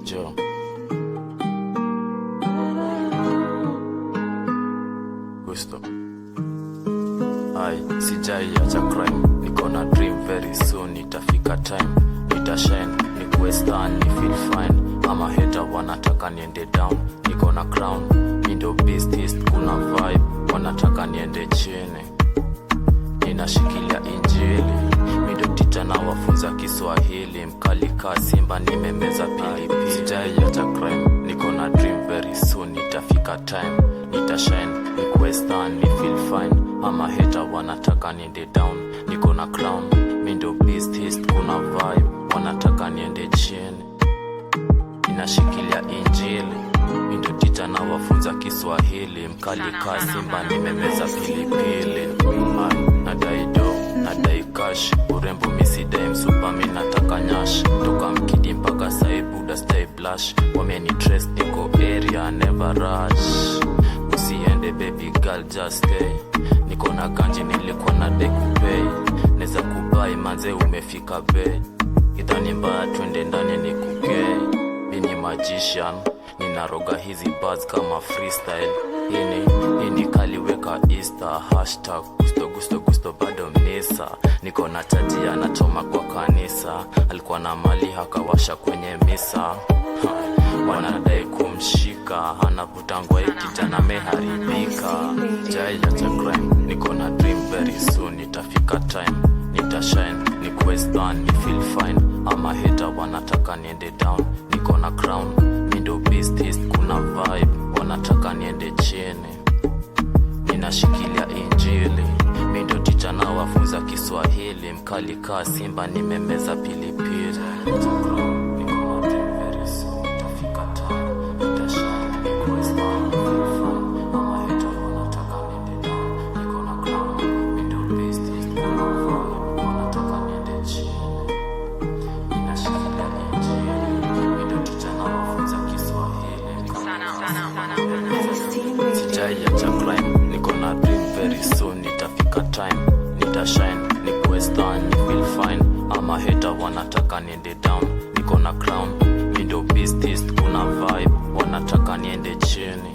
Joe. Gusto. Sijai acha crime. Niko na dream very soon. Itafika time. Nitashine. Nikuwe star. Ni feel fine. Ama hater wanataka niende down. Niko na crown. Mindo beast. Kuna vibe. Wanataka niende chini. Ninashikilia injili. Mindo teacher na wafunza Kiswahili. Mkali ka simba nimemeza pilipili. Sijai acha crime. Niko na dream very soon. Itafika time. Nitashine. Nikuwe star. Ni feel fine. Ama hater wanataka niende down. Niko na crown. Mindo beast. Kuna vibe. Wanataka niende chini. Ninashikilia injili. Mindo teacher na wafunza Kiswahili. Mkali ka simba nimemeza pilipili. Nadai do, nadai cash. Urembo misidai msupa minataka nyash. Toka mkidi mpaka saibuda stay blush. Wameni trace niko area never rush. Usiende baby girl just stay. Niko na ganji nilikuwa na dekupay. Neza kubai manze umefika bay. Idhani mbaya twende ndani nikugay. Mini magician. Ninaroga hizi buzz kama freestyle. Hini kaliweka Easter. Hashtag gusto bado mnisa. Niko na chaji anachoma kwa kanisa. Alikuwa na mali hakawasha kwenye misa. Wanadai kumshika. Anavutangwa kijana meharibika. Jai ya crime. Niko na dream very soon. Itafika time. Nitashine. Nikuwe star. Ni feel fine. Ama hater wanataka niende down. Niko na crown. Mindo beast. Kuna vibe. Wanataka niende chini. Ninashikilia injili. Mindo teacher na wafunza Kiswahili. Mkali ka simba nimemeza pilipili. Sijai acha crime. Niko na dream very soon. Itafika time. Nitashine. Nikuwe star. Ni feel fine. Ama hater wanataka niende down. Niko na crown. Mindo beast. Kuna vibe. Wanataka niende chini.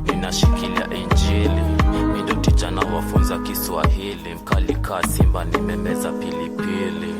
Ninashikilia injili. Mindo teacher na wafunza Kiswahili. Mkali ka simba nimemeza pilipili.